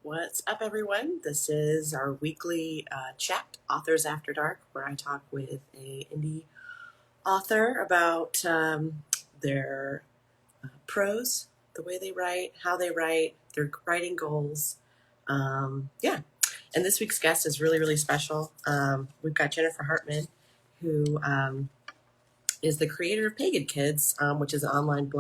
What's up, everyone? This is our weekly chat, Authors After Dark, where I talk with a indie author about their prose, the way they write, how they write, their writing goals. Yeah, and this week's guest is really, really special. We've got Jennifer Hartman, who is the creator of Pagan Kids, which is an online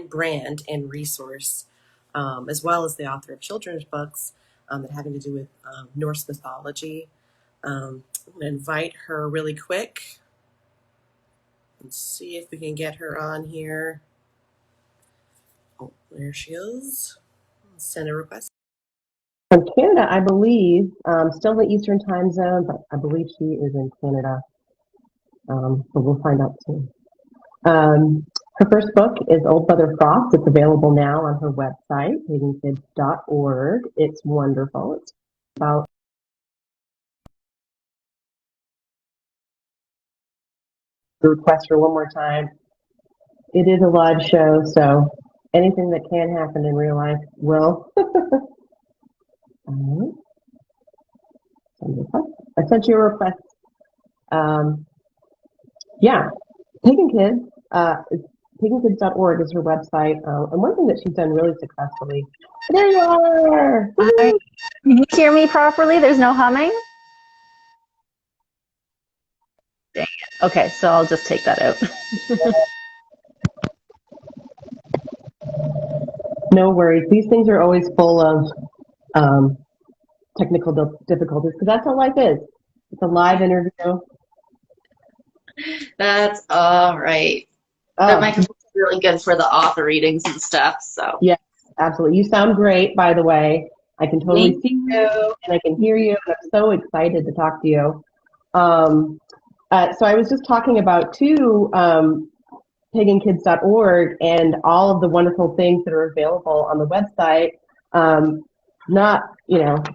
brand and resource, as well as the author of children's books that having to do with Norse mythology. I'm going to invite her really quick and see if we can get her on here. Oh, there she is. Send a request. From Canada, I believe, still the Eastern time zone, but I believe she is in Canada. But we'll find out soon. Her first book is Old Mother Frost. It's available now on her website, pagankids.org. It's wonderful. It's about the request for one more time. It is a live show, so anything that can happen in real life will. I sent you a request. Yeah, Pagan Kids. Pagankids.org is her website, and one thing that she's done really successfully. There you are! Can you hear me properly? There's no humming? Dang it. Okay, so I'll just take that out. No worries. These things are always full of technical difficulties, because that's how life is. It's a live interview. That's all right. That microphone's really good for the author readings and stuff. So yes, absolutely. You sound great, by the way. I can totally see you and I can hear you. I'm so excited to talk to you. So I was just talking about too, pagankids.org and all of the wonderful things that are available on the website. Not,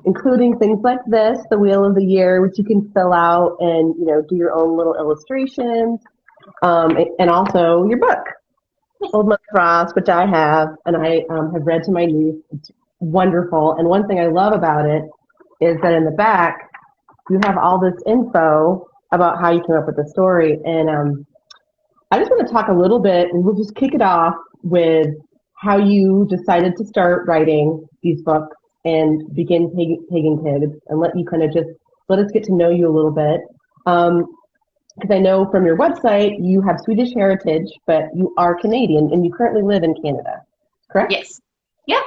including things like this, the Wheel of the Year, which you can fill out and, do your own little illustrations. And also your book, Old Mother Frost, which I have, and I have read to my niece. It's wonderful. And one thing I love about it is that in the back, you have all this info about how you came up with the story. And I just want to talk a little bit, and we'll just kick it off with how you decided to start writing these books and begin Pagan Kids, and let us get to know you a little bit. Because I know from your website you have Swedish heritage, but you are Canadian and you currently live in Canada, correct? yes. Yeah.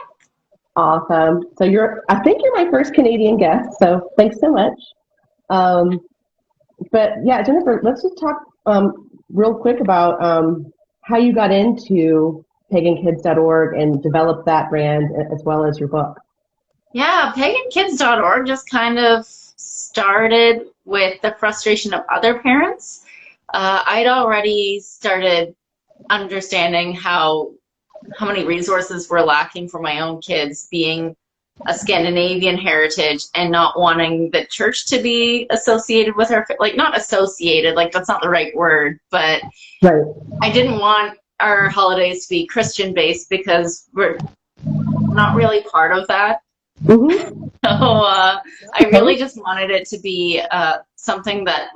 Awesome. So I think you're my first Canadian guest, so thanks so much. But yeah, Jennifer, let's just talk real quick about how you got into pagankids.org and developed that brand as well as your book. Yeah, pagankids.org just kind of started with the frustration of other parents. I'd already started understanding how many resources were lacking for my own kids, being a Scandinavian heritage and not wanting the church to be associated with our, not associated, that's not the right word, but right. I didn't want our holidays to be Christian based because we're not really part of that. Mm-hmm. So I really just wanted it to be something that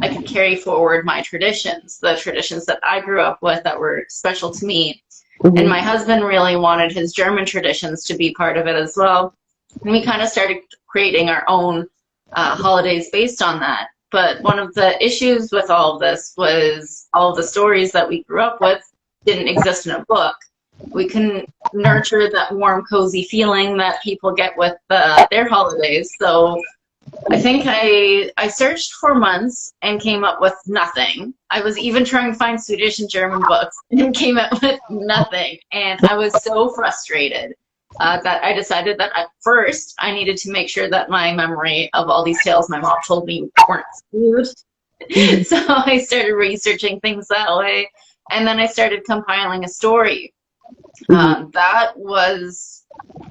I could carry forward my traditions, the traditions that I grew up with that were special to me. Mm-hmm. And my husband really wanted his German traditions to be part of it as well. And we kind of started creating our own holidays based on that. But one of the issues with all of this was all of the stories that we grew up with didn't exist in a book. We couldn't nurture that warm, cozy feeling that people get with their holidays. So I think I searched for months and came up with nothing. I was even trying to find Swedish and German books and came up with nothing. And I was so frustrated that I decided that at first I needed to make sure that my memory of all these tales my mom told me weren't skewed. So I started researching things that way. And then I started compiling a story. That was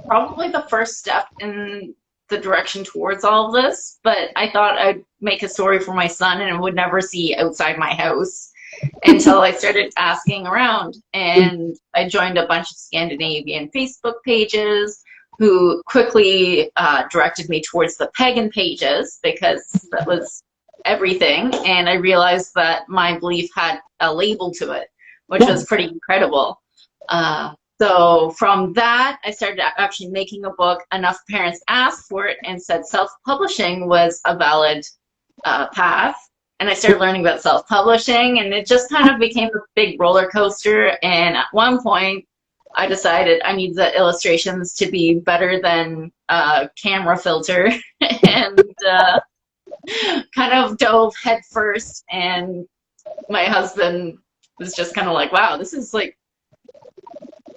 probably the first step in the direction towards all of this, but I thought I'd make a story for my son and it would never see outside my house. until I started asking around, and I joined a bunch of Scandinavian Facebook pages who quickly directed me towards the pagan pages because that was everything, and I realized that my belief had a label to it, which was pretty incredible. So from that, I started actually making a book. Enough parents asked for it and said self-publishing was a valid path. And I started learning about self-publishing, and it just kind of became a big roller coaster. And at one point, I decided I need the illustrations to be better than camera filter, and kind of dove head first. And my husband was just kind of like, wow, this is like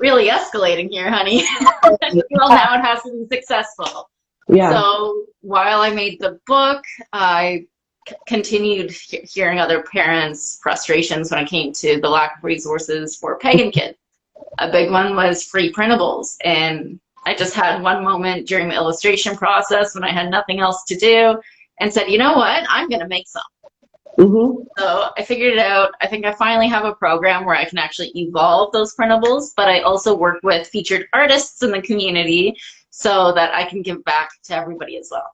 really escalating here, honey. Well, now it has to be successful. Yeah. So while I made the book, I continued hearing other parents' frustrations when it came to the lack of resources for Pagan Kids. A big one was free printables. And I just had one moment during the illustration process when I had nothing else to do and said, you know what, I'm going to make some. So I figured it out. I think I finally have a program where I can actually evolve those printables, but I also work with featured artists in the community so that I can give back to everybody as well.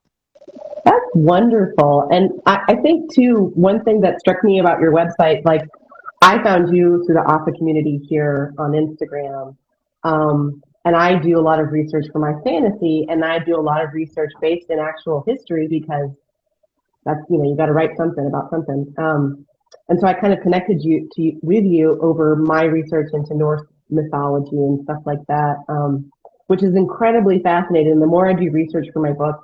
That's wonderful. And I think, too, one thing that struck me about your website, like I found you through the author community here on Instagram, and I do a lot of research for my fantasy, and I do a lot of research based in actual history because that's, you know, you got to write something about something. And so I kind of connected with you over my research into Norse mythology and stuff like that, which is incredibly fascinating. The more I do research for my book,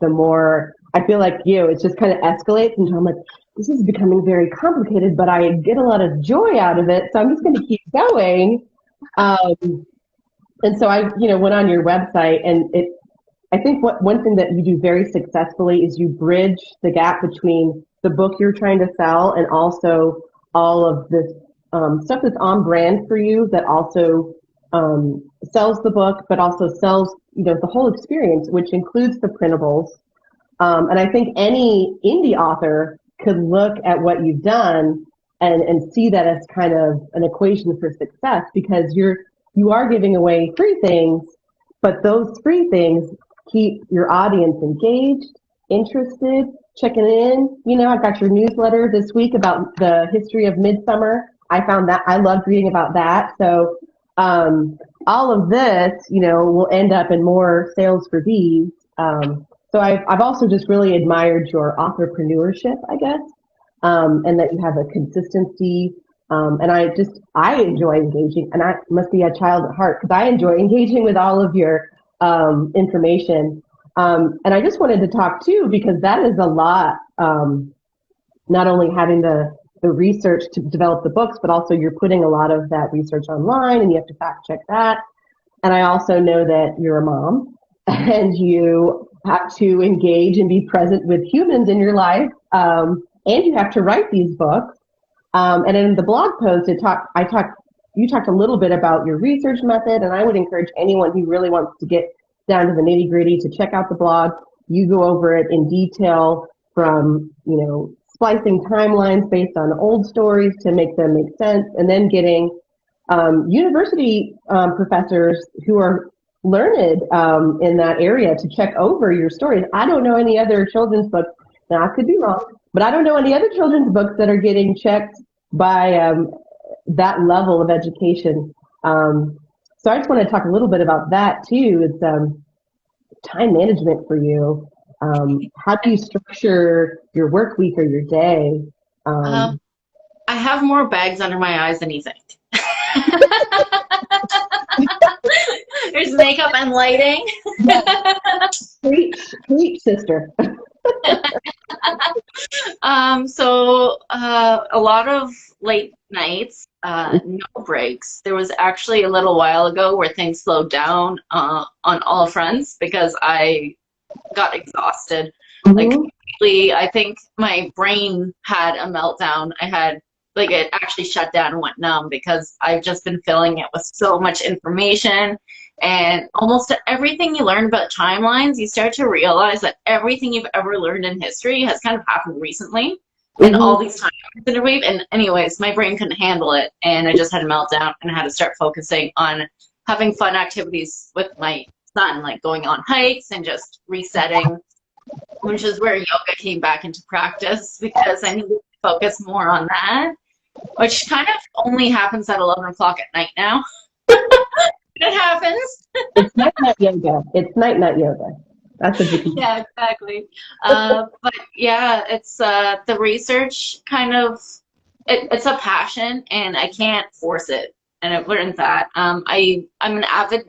the more I feel like you, it just kind of escalates until I'm like, this is becoming very complicated, but I get a lot of joy out of it. So I'm just going to keep going. And so I, went on your website, and I think one thing that you do very successfully is you bridge the gap between the book you're trying to sell and also all of this stuff that's on brand for you that also sells the book, but also sells, the whole experience, which includes the printables. And I think any indie author could look at what you've done and see that as kind of an equation for success, because you are giving away free things, but those free things keep your audience engaged, interested, checking in. I've got your newsletter this week about the history of Midsummer. I found that I loved reading about that. So all of this, will end up in more sales for these. So I've also just really admired your entrepreneurship, I guess, and that you have a consistency. And I enjoy engaging, and I must be a child at heart because I enjoy engaging with all of your information. And I just wanted to talk too, because that is a lot, not only having the research to develop the books, but also you're putting a lot of that research online and you have to fact check that. And I also know that you're a mom and you have to engage and be present with humans in your life. And you have to write these books. And in the blog post, you talked a little bit about your research method, and I would encourage anyone who really wants to get down to the nitty gritty to check out the blog. You go over it in detail from, splicing timelines based on old stories to make them make sense, and then getting university professors who are learned in that area to check over your stories. I don't know any other children's books, now I could be wrong, but I don't know any other children's books that are getting checked by that level of education. So I just want to talk a little bit about that too. It's time management for you. How do you structure your work week or your day? I have more bags under my eyes than you think. There's makeup and lighting. Preach, sister. So a lot of late nights, no breaks. There was actually a little while ago where things slowed down on all fronts because I got exhausted. Like completely, I think my brain had a meltdown. It actually shut down and went numb because I've just been filling it with so much information. And almost everything you learn about timelines, you start to realize that everything you've ever learned in history has kind of happened recently. and all these times in a wave. And anyways, my brain couldn't handle it, and I just had a meltdown and I had to start focusing on having fun activities with my son, like going on hikes and just resetting, which is where yoga came back into practice because I needed to focus more on that, which kind of only happens at 11 o'clock at night now. It happens. It's night yoga. It's night yoga. That's what you can do. Yeah, exactly. But yeah, it's the research kind of, it's a passion and I can't force it. And I've learned that. I'm an avid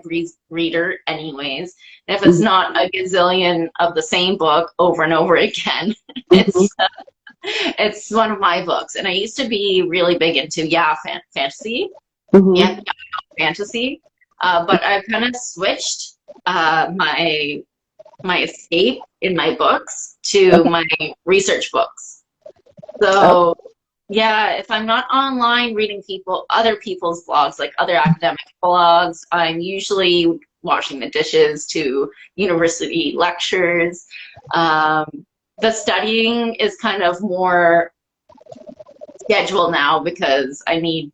reader anyways. And if it's not a gazillion of the same book over and over again, it's one of my books. And I used to be really big into fantasy. Yeah, fantasy. But I've kind of switched my escape in my books to my research books. So yeah, if I'm not online reading other people's blogs, like other academic blogs, I'm usually washing the dishes to university lectures. The studying is kind of more scheduled now because I need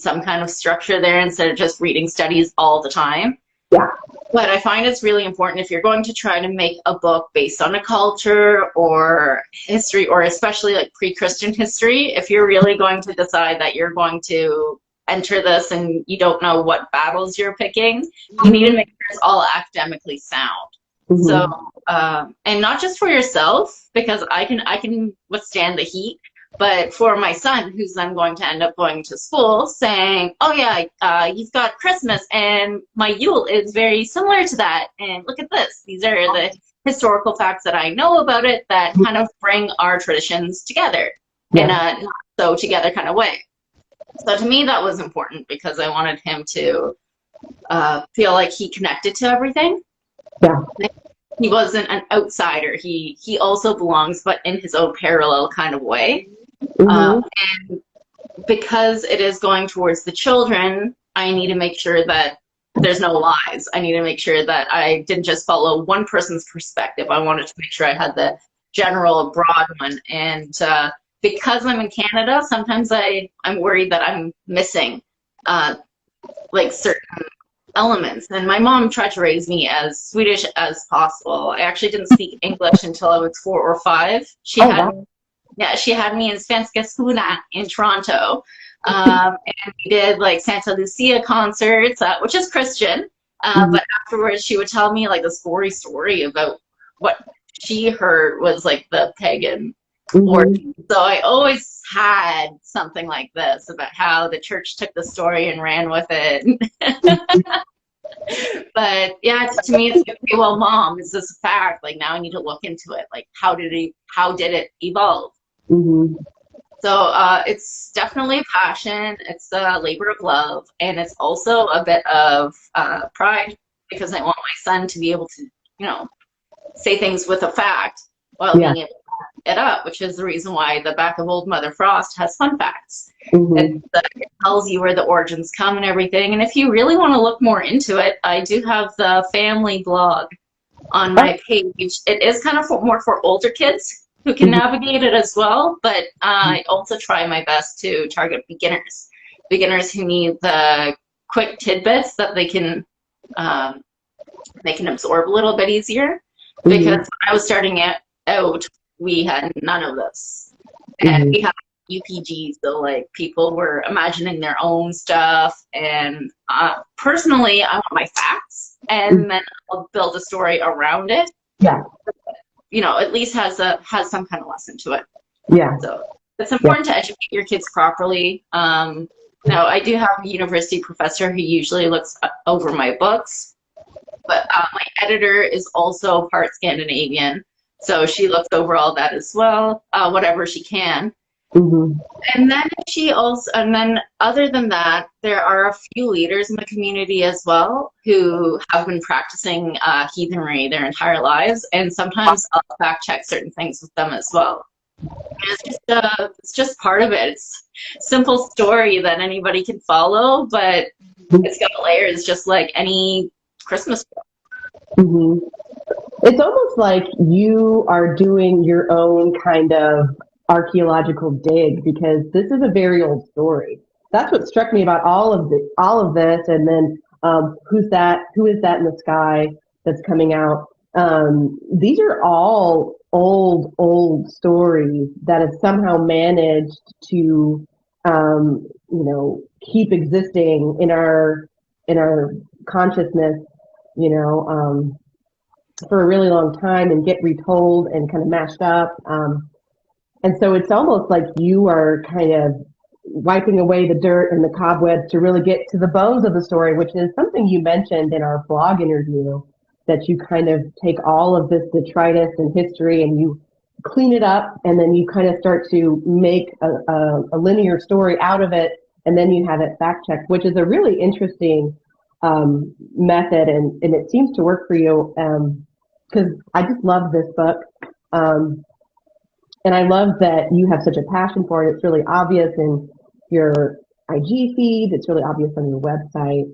some kind of structure there instead of just reading studies all the time. Yeah. But I find it's really important if you're going to try to make a book based on a culture or history, or especially like pre-Christian history, if you're really going to decide that you're going to enter this and you don't know what battles you're picking, you need to make sure it's all academically sound. So, and not just for yourself, because I can withstand the heat, but for my son, who's then going to end up going to school, saying, oh yeah, you've got Christmas and my Yule is very similar to that. And look at this. These are the historical facts that I know about it that kind of bring our traditions together in a not so together kind of way. So to me, that was important because I wanted him to feel like he connected to everything. Yeah. He wasn't an outsider. He also belongs, but in his own parallel kind of way. And because it is going towards the children, I need to make sure that there's no lies. I need to make sure that I didn't just follow one person's perspective. I wanted to make sure I had the general broad one. And because I'm in Canada, sometimes I'm worried that I'm missing like certain elements. And my mom tried to raise me as Swedish as possible. I actually didn't speak English until I was 4 or 5. She had me in Svenska skolan in Toronto. And we did like Santa Lucia concerts, which is Christian. But afterwards she would tell me like the story about what she heard was like the pagan origin. So I always had something like this about how the church took the story and ran with it. But yeah, to me it's like, okay, well, Mom, is this a fact? Like now I need to look into it. Like how did it evolve? So it's definitely a passion. It's a labor of love, and it's also a bit of pride because I want my son to be able to, say things with a fact while being able to back it up, which is the reason why the back of Old Mother Frost has fun facts. It tells you where the origins come and everything. And if you really want to look more into it, I do have the family blog on my page. It is kind of more for older kids who can navigate it as well, but I also try my best to target beginners who need the quick tidbits that they can absorb a little bit easier. Because when I was starting out, we had none of this, and we had UPG, so like people were imagining their own stuff. And personally, I want my facts, and then I'll build a story around it. Yeah. At least has some kind of lesson to it. Yeah. So it's important to educate your kids properly. Now I do have a university professor who usually looks over my books, but my editor is also part Scandinavian, so she looks over all that as well, whatever she can. And then other than that, there are a few leaders in the community as well who have been practicing heathenry their entire lives, and sometimes I'll fact check certain things with them as well. And it's just part of it. It's a simple story that anybody can follow, but it's got layers just like any Christmas book. It's almost like you are doing your own kind of archaeological dig, because this is a very old story. That's what struck me about all of this. And then who's that? Who is that in the sky that's coming out? These are all old stories that have somehow managed to, keep existing in our consciousness, you know, for a really long time and get retold and kind of mashed up. And so it's almost like you are kind of wiping away the dirt and the cobwebs to really get to the bones of the story, which is something you mentioned in our blog interview, that you kind of take all of this detritus and history and you clean it up, and then you kind of start to make a linear story out of it, and then you have it fact checked, which is a really interesting method, and it seems to work for you, because I just love this book. And I love that you have such a passion for it. It's really obvious in your IG feed. It's really obvious on your website.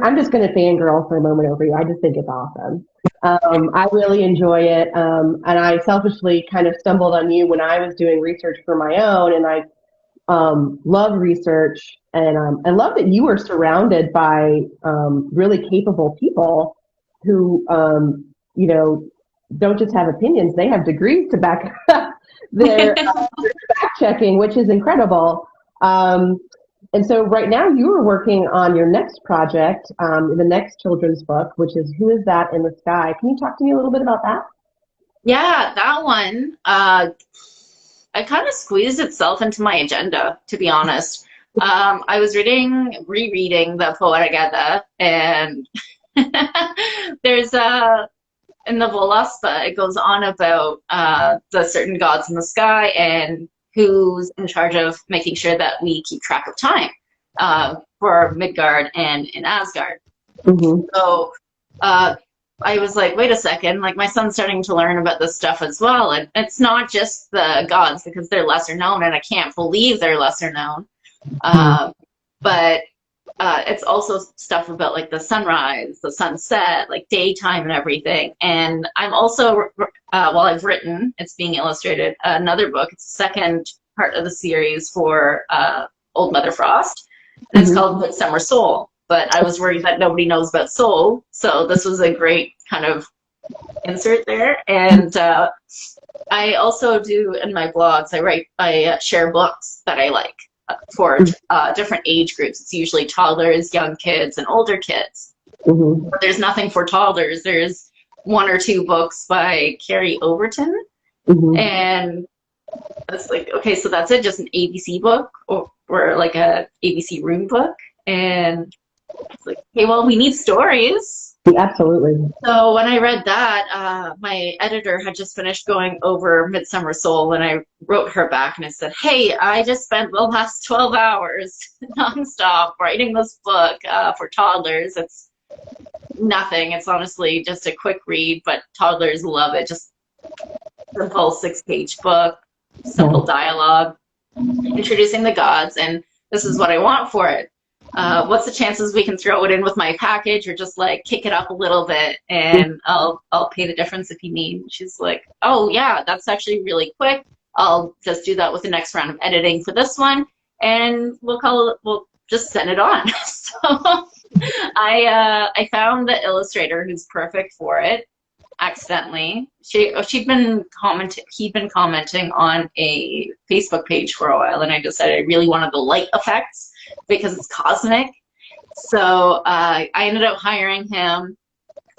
I'm just going to fangirl for a moment over you. I just think it's awesome. I really enjoy it. And I selfishly kind of stumbled on you when I was doing research for my own. And I love research. And I love that you are surrounded by really capable people who, don't just have opinions, they have degrees to back up their fact checking, which is incredible. And so right now you are working on your next project, the next children's book, which is Who Is That in the Sky? Can you talk to me a little bit about that? Yeah, that one, it kind of squeezed itself into my agenda, to be honest. I was rereading the Poetic Edda, and there's in the Voluspa, it goes on about the certain gods in the sky and who's in charge of making sure that we keep track of time for Midgard and in Asgard. Mm-hmm. So I was like, wait a second, like my son's starting to learn about this stuff as well. And it's not just the gods because they're lesser known, and I can't believe they're lesser known. But it's also stuff about like the sunrise, the sunset, like daytime and everything. And I'm also, while I've written, it's being illustrated, another book. It's the second part of the series for Old Mother Frost. And it's called Midsummer Soul. But I was worried that nobody knows about soul. So this was a great kind of insert there. And I also do in my blogs, I share books that I like for different age groups. It's usually toddlers, young kids, and older kids. But there's nothing for toddlers. There's one or two books by Carrie Overton. And it's like, okay, so that's it, just an ABC book or like a ABC room book. And it's like, okay, well, we need stories. Absolutely. So when I read that, my editor had just finished going over Midsummer Soul, and I wrote her back and I said, hey, I just spent the last 12 hours nonstop writing this book for toddlers. It's nothing. It's honestly just a quick read, but toddlers love it. Just simple 6-page book, simple dialogue, introducing the gods, and this is what I want for it. What's the chances we can throw it in with my package, or just like kick it up a little bit and I'll pay the difference if you need? She's like, oh yeah, that's actually really quick. I'll just do that with the next round of editing for this one, and we'll just send it on. So I found the illustrator who's perfect for it accidentally. He'd been commenting on a Facebook page for a while, and I decided I really wanted the light effects because it's cosmic. So I ended up hiring him.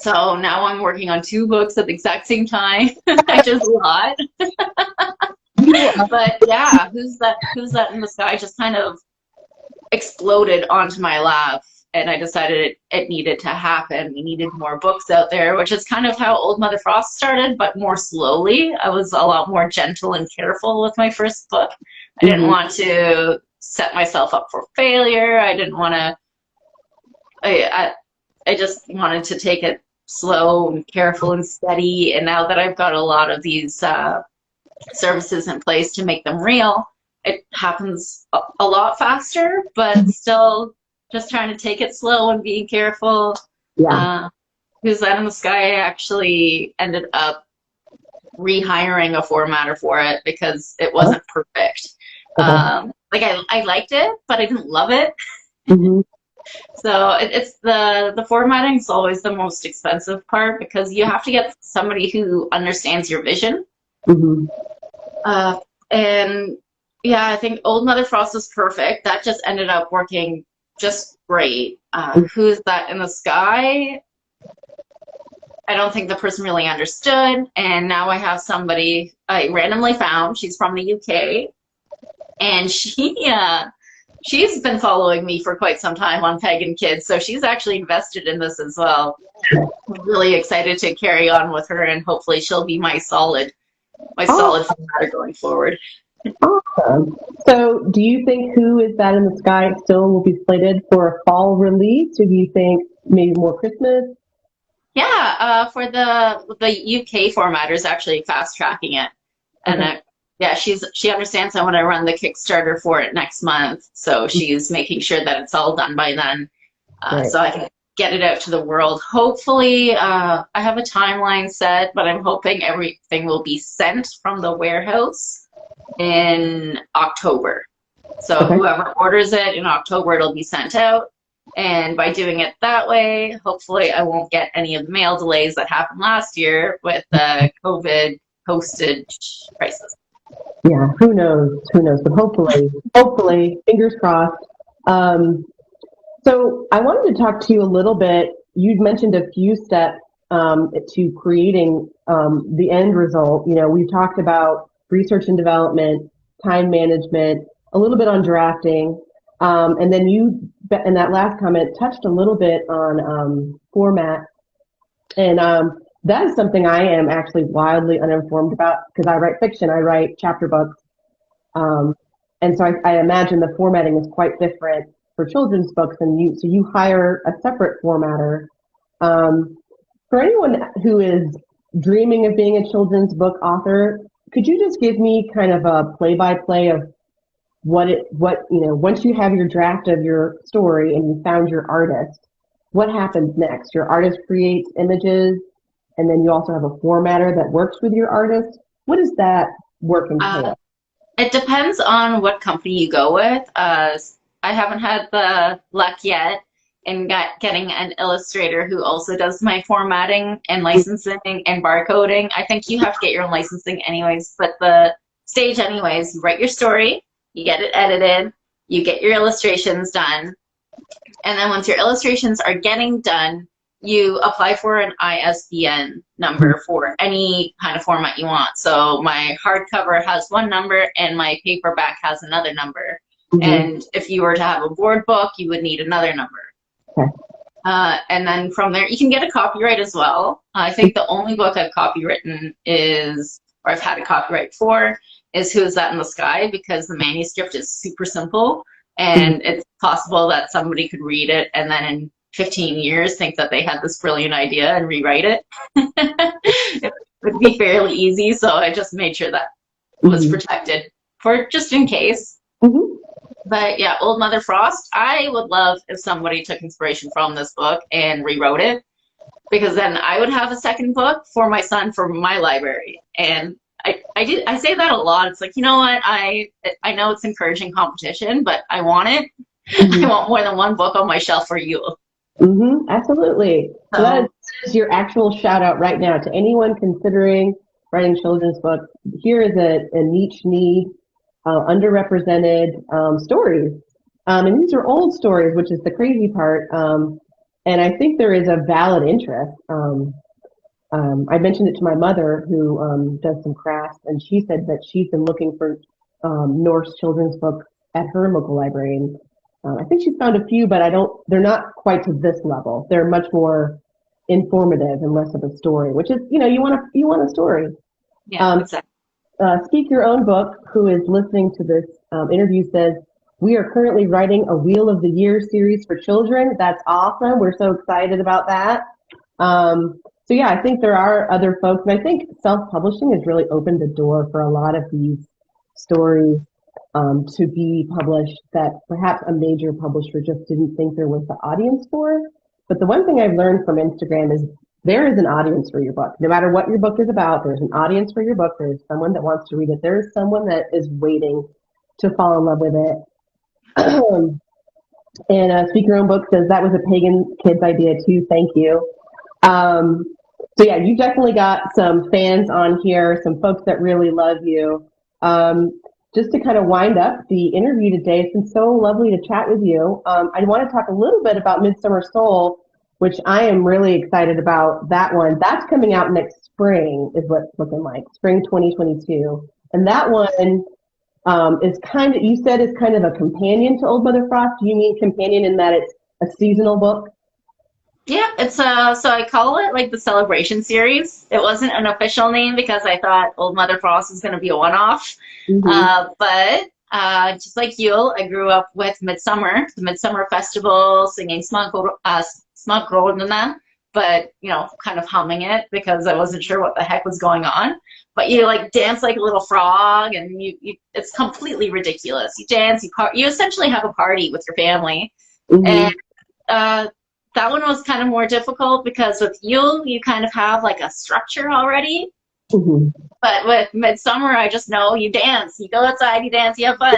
So now I'm working on 2 books at the exact same time. I just lot. But yeah, Who's That in the Sky just kind of exploded onto my lap, and I decided it needed to happen. We needed more books out there, which is kind of how Old Mother Frost started, but more slowly. I was a lot more gentle and careful with my first book. I didn't want to set myself up for failure. I didn't want to, I just wanted to take it slow and careful and steady. And now that I've got a lot of these services in place to make them real, it happens a lot faster, but still just trying to take it slow and being careful. Who's That in the Sky actually ended up rehiring a formatter for it because it wasn't perfect. Okay. Like I liked it, but I didn't love it. Mm-hmm. So it's the formatting is always the most expensive part because you have to get somebody who understands your vision. Mm-hmm. And yeah, I think Old Mother Frost was perfect. That just ended up working just great. Who's That in the Sky? I don't think the person really understood. And now I have somebody I randomly found. She's from the UK, and she's been following me for quite some time on Pagan Kids, so she's actually invested in this as well. I'm really excited to carry on with her, and hopefully she'll be my solid formatter going forward. Awesome. So, do you think Who Is That in the Sky still will be slated for a fall release, or do you think maybe more Christmas? Yeah, for the UK formatter is actually fast tracking it, and Okay. yeah, she understands I want to run the Kickstarter for it next month, so she's making sure that it's all done by then, Right. so I can get it out to the world. Hopefully, I have a timeline set, but I'm hoping everything will be sent from the warehouse in October. So Okay. whoever orders it in October, it'll be sent out. And by doing it that way, hopefully I won't get any of the mail delays that happened last year with the COVID postage crisis. Yeah. Who knows? Who knows? But hopefully, fingers crossed. Um, so, I wanted to talk to you a little bit. You'd mentioned a few steps to creating the end result. You know, we've talked about research and development, time management, a little bit on drafting, and then you, in that last comment, touched a little bit on format. And that is something I am actually wildly uninformed about because I write fiction, I write chapter books. Um, and so I imagine the formatting is quite different for children's books, and so you hire a separate formatter. Um, for anyone who is dreaming of being a children's book author, could you just give me kind of a play-by-play of what once you have your draft of your story and you found your artist, what happens next? Your artist creates images, and then you also have a formatter that works with your artist. What does that work entail? It depends on what company you go with. I haven't had the luck yet in getting an illustrator who also does my formatting and licensing and barcoding. I think you have to get your own licensing anyways, but the stage anyways, you write your story, you get it edited, you get your illustrations done, and then once your illustrations are getting done, you apply for an ISBN number for any kind of format you want. So my hardcover has one number and my paperback has another number. Mm-hmm. And if you were to have a board book, you would need another number. Okay. And then from there, you can get a copyright as well. I think the only book I've copywritten or I've had a copyright for, is Who Is That in the Sky, because the manuscript is super simple. And it's possible that somebody could read it and then in 15 years think that they had this brilliant idea and rewrite it. It would be fairly easy, so I just made sure that was protected for just in case. Mm-hmm. But yeah, Old Mother Frost, I would love if somebody took inspiration from this book and rewrote it, because then I would have a second book for my son for my library. And I say that a lot. It's like, you know what, I know it's encouraging competition, but I want it. I want more than one book on my shelf for you. Absolutely. So that is your actual shout out right now to anyone considering writing children's books. Here is a niche need, underrepresented stories. And these are old stories, which is the crazy part. And I think there is a valid interest. I mentioned it to my mother, who does some crafts, and she said that she's been looking for Norse children's books at her local library. And I think she's found a few, but they're not quite to this level. They're much more informative and less of a story, which is, you want a story. Yeah, exactly. Speak Your Own Book, who is listening to this interview, says, we are currently writing a Wheel of the Year series for children. That's awesome. We're so excited about that. So yeah, I think there are other folks, and I think self-publishing has really opened the door for a lot of these stories to be published that perhaps a major publisher just didn't think there was the audience for. But the one thing I've learned from Instagram is there is an audience for your book. No matter what your book is about, there's an audience for your book. There's someone that wants to read it. There's someone that is waiting to fall in love with it. And Speak Your Own Book says that was a Pagan Kids idea too. Thank you. So yeah, you definitely got some fans on here, some folks that really love you. Just to kind of wind up the interview today, it's been so lovely to chat with you. I want to talk a little bit about Midsummer Soul, which I am really excited about that one. That's coming out next spring, is what it's looking like, spring 2022. And that one is kind of, you said, is kind of a companion to Old Mother Frost. Do you mean companion in that it's a seasonal book? Yeah, it's so I call it like the Celebration series. It wasn't an official name because I thought Old Mother Frost was going to be a one-off. But just like Yule, I grew up with Midsummer, the Midsummer Festival, singing Smug Rodena, but kind of humming it because I wasn't sure what the heck was going on. But you like dance like a little frog, and it's completely ridiculous. You dance, you essentially have a party with your family, and that one was kind of more difficult because with Yule, you kind of have like a structure already. But with Midsummer, I just know you dance, you go outside, you dance, you have fun.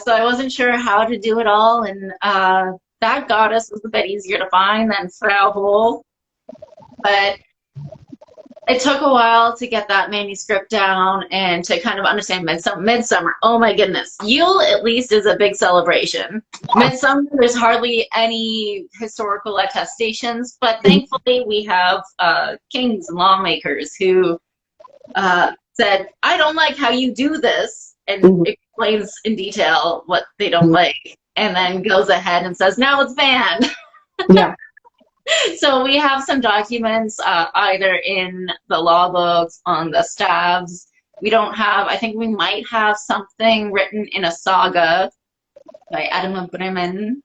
So I wasn't sure how to do it all, and that goddess was a bit easier to find than Frau Hole. But it took a while to get that manuscript down and to kind of understand Midsummer. Oh my goodness. Yule at least is a big celebration. Midsummer, there's hardly any historical attestations, but thankfully we have kings and lawmakers who said, I don't like how you do this, and explains in detail what they don't like, and then goes ahead and says, now it's banned. Yeah. So we have some documents either in the law books, on the staves. We don't have, I think we might have something written in a saga by Adam of Bremen.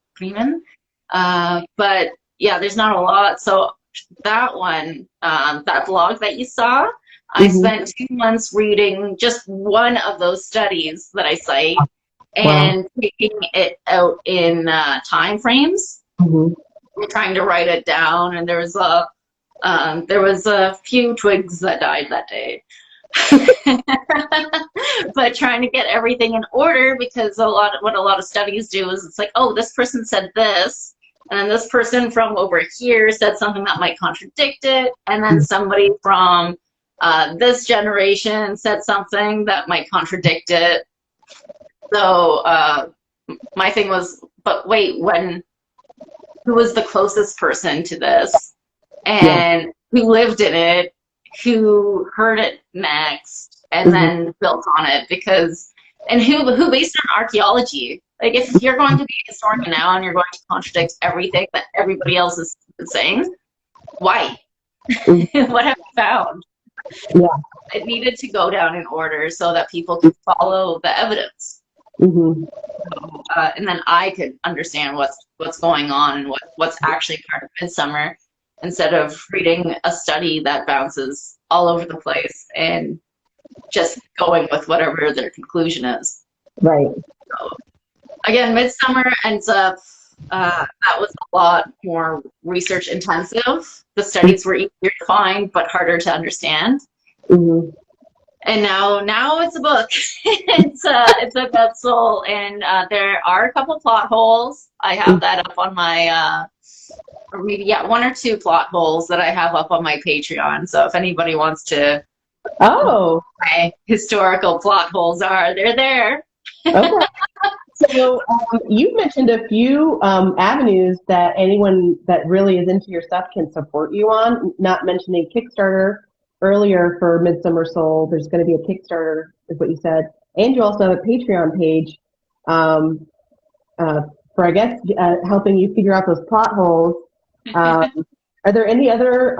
But yeah, there's not a lot. So that one, that blog that you saw, I spent 2 months reading just one of those studies that I cite and taking it out in time frames. We're trying to write it down, and there was a few twigs that died that day. But trying to get everything in order, because what a lot of studies do is it's like, oh, this person said this, and then this person from over here said something that might contradict it, and then somebody from this generation said something that might contradict it. So my thing was, but wait, who was the closest person to this, and who lived in it, who heard it next, and then built on it, and who based on archaeology. Like, if you're going to be a historian now and you're going to contradict everything that everybody else is saying, why? What have you found? It needed to go down in order so that people could follow the evidence. And then I could understand what's going on and what's actually part of Midsummer, instead of reading a study that bounces all over the place and just going with whatever their conclusion is. Right. So, again, Midsummer ends up, that was a lot more research intensive. The studies were easier to find, but harder to understand. And now it's a book. it's a vessel, and there are a couple plot holes. I have that up on my, or maybe, one or two plot holes that I have up on my Patreon. So if anybody wants to, my historical plot holes they're there. Okay. So you've mentioned a few avenues that anyone that really is into your stuff can support you on, not mentioning Kickstarter. Earlier for Midsummer Soul, there's going to be a Kickstarter, is what you said, and you also have a Patreon page for, I guess, helping you figure out those plot holes. Are there any other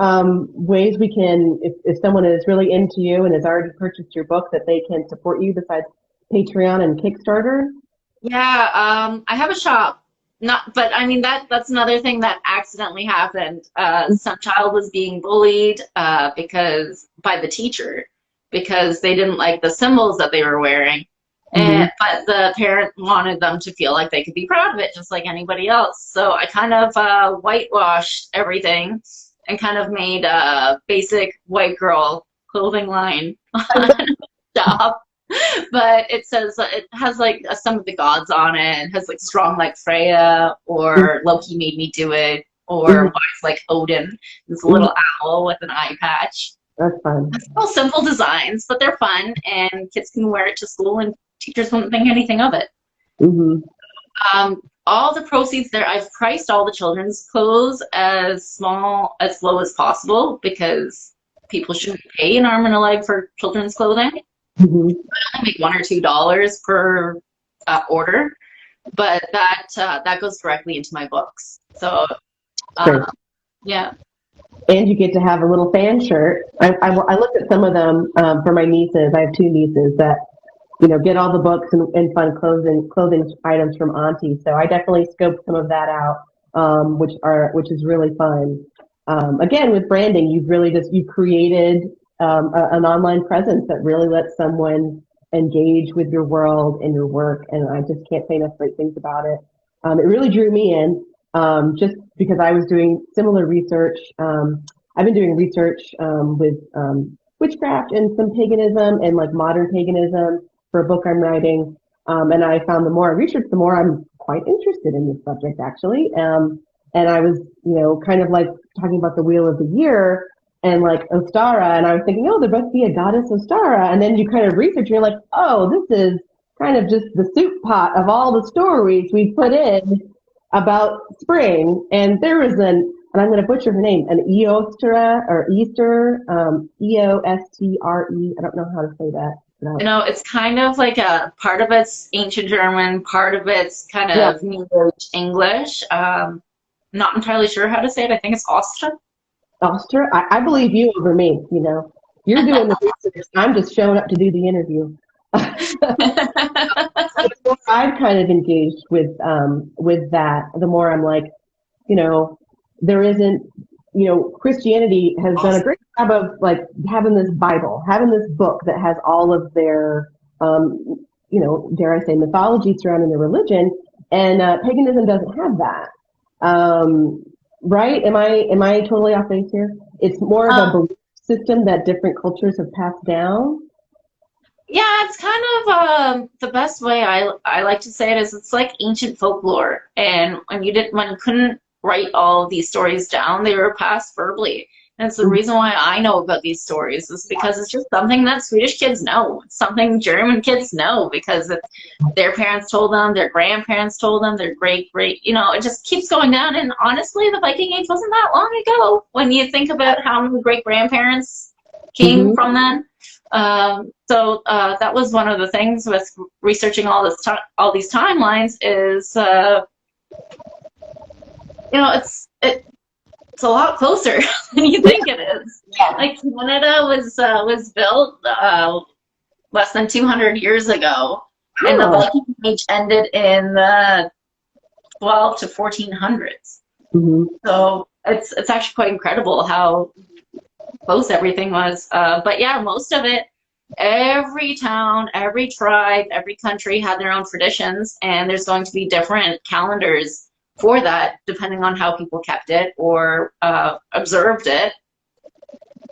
ways we can, if someone is really into you and has already purchased your book, that they can support you besides Patreon and Kickstarter? Yeah, I have a shop. But I mean, that's another thing that accidentally happened. Some child was being bullied by the teacher because they didn't like the symbols that they were wearing. But the parent wanted them to feel like they could be proud of it, just like anybody else. So I kind of whitewashed everything and kind of made a basic white girl clothing line on shop. But it says it has like some of the gods on it. It has like strong like Freya, or Loki made me do it, or wise like Odin. It's a little owl with an eye patch. That's fun. It's all simple designs, but they're fun, and kids can wear it to school, and teachers wouldn't think anything of it. All the proceeds there, I've priced all the children's clothes as low as possible, because people shouldn't pay an arm and a leg for children's clothing. I only make $1 or $2 per order, but that goes directly into my books. So, yeah. And you get to have a little fan shirt. I looked at some of them for my nieces. I have 2 nieces that, you know, get all the books and fun clothing items from Auntie. So I definitely scoped some of that out, which is really fun. Again, with branding, you've created an online presence that really lets someone engage with your world and your work. And I just can't say enough great things about it. It really drew me in, just because I was doing similar research. I've been doing research with witchcraft and some paganism and like modern paganism for a book I'm writing. And I found the more I researched, the more I'm quite interested in this subject, actually. And I was, you know, kind of like talking about the Wheel of the Year and like Ostara, and I was thinking, oh, there must be a goddess Ostara. And then you kind of research, and you're like, oh, this is kind of just the soup pot of all the stories we put in about spring. And there was and I'm going to butcher her name, an Eostre or Easter, Eostre. I don't know how to say that. No. You know, it's kind of like a part of it's ancient German, part of it's kind of New Age English. Not entirely sure how to say it. I think it's Ostra. Ostra? I believe you over me, you know. You're doing the research. I'm just showing up to do the interview. The more I've kind of engaged with that, the more I'm like, you know, there isn't, you know, Christianity has done a great job of like having this Bible, having this book that has all of their, you know, dare I say, mythology surrounding their religion, and paganism doesn't have that. Right? Am I totally off base here? It's more of a belief system that different cultures have passed down. Yeah, it's kind of the best way I like to say it is it's like ancient folklore, and when you couldn't write all these stories down, they were passed verbally. And it's the reason why I know about these stories is because it's just something that Swedish kids know. It's something German kids know because their parents told them, their grandparents told them, their great, you know, it just keeps going down. And honestly, the Viking Age wasn't that long ago when you think about how many great-grandparents came from then. So that was one of the things with researching all these timelines is, you know, it's a lot closer than you think it is. Like Canada was built less than 200 years ago, and the Viking Age ended in the 12 to 1400s. So it's actually quite incredible how close everything was. But yeah, most of it, every town, every tribe, every country had their own traditions, and there's going to be different calendars for that, depending on how people kept it or observed it.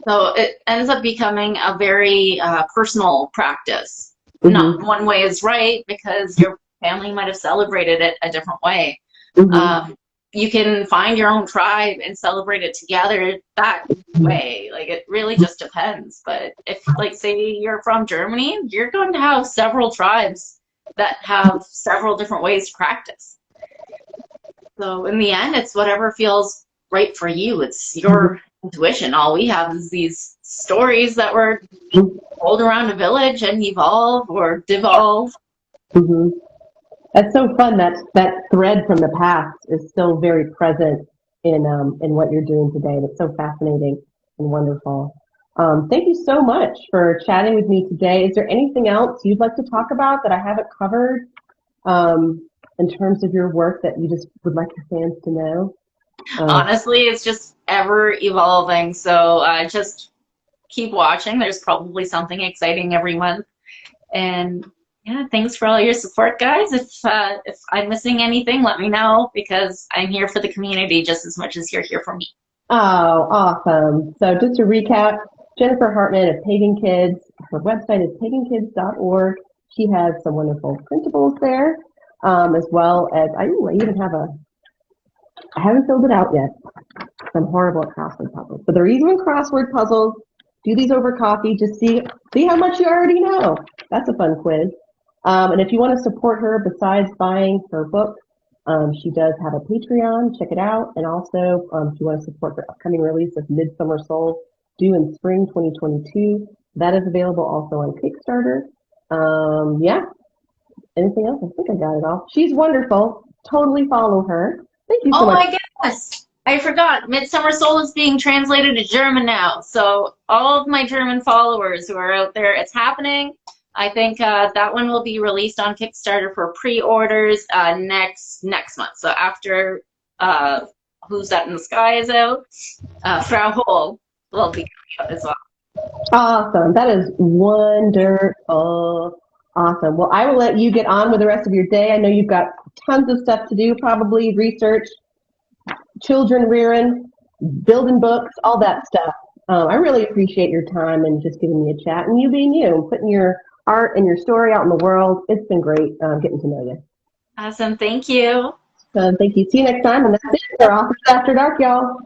So it ends up becoming a very personal practice. Not one way is right, because your family might have celebrated it a different way. You can find your own tribe and celebrate it together that way. Like, it really just depends. But if, like, say you're from Germany, you're going to have several tribes that have several different ways to practice. So in the end, it's whatever feels right for you. It's your intuition. All we have is these stories that were told around a village and evolve or devolve. That's so fun. That thread from the past is still very present in what you're doing today. And it's so fascinating and wonderful. Thank you so much for chatting with me today. Is there anything else you'd like to talk about that I haven't covered? In terms of your work that you just would like your fans to know? Honestly, it's just ever evolving. So just keep watching. There's probably something exciting every month. And yeah, thanks for all your support, guys. If I'm missing anything, let me know, because I'm here for the community just as much as you're here for me. Oh, awesome. So just to recap, Jennifer Hartman of Pagan Kids, her website is pagankids.org. She has some wonderful printables there, as well as, I even have I haven't filled it out yet. I'm horrible at crossword puzzles, but they're even crossword puzzles. Do these over coffee, just see how much you already know. That's a fun quiz. And if you want to support her besides buying her book, she does have a Patreon. Check it out. And also, if you want to support her upcoming release of Midsummer Soul, due in spring 2022, that is available also on Kickstarter. Yeah. Anything else? I think I got it all. She's wonderful. Totally follow her. Thank you so Oh much. my goodness! I forgot. Midsummer Soul is being translated to German now. So all of my German followers who are out there, it's happening. I think that one will be released on Kickstarter for pre-orders next month. So after Who's That in the Sky is out, Frau Hole will be coming out as well. Awesome. That is wonderful. Awesome. Well, I will let you get on with the rest of your day. I know you've got tons of stuff to do, probably research, children rearing, building books, all that stuff. I really appreciate your time and just giving me a chat and you being you, putting your art and your story out in the world. It's been great getting to know you. Awesome. Thank you. Thank you. See you next time. And that's it for Authors After Dark, y'all.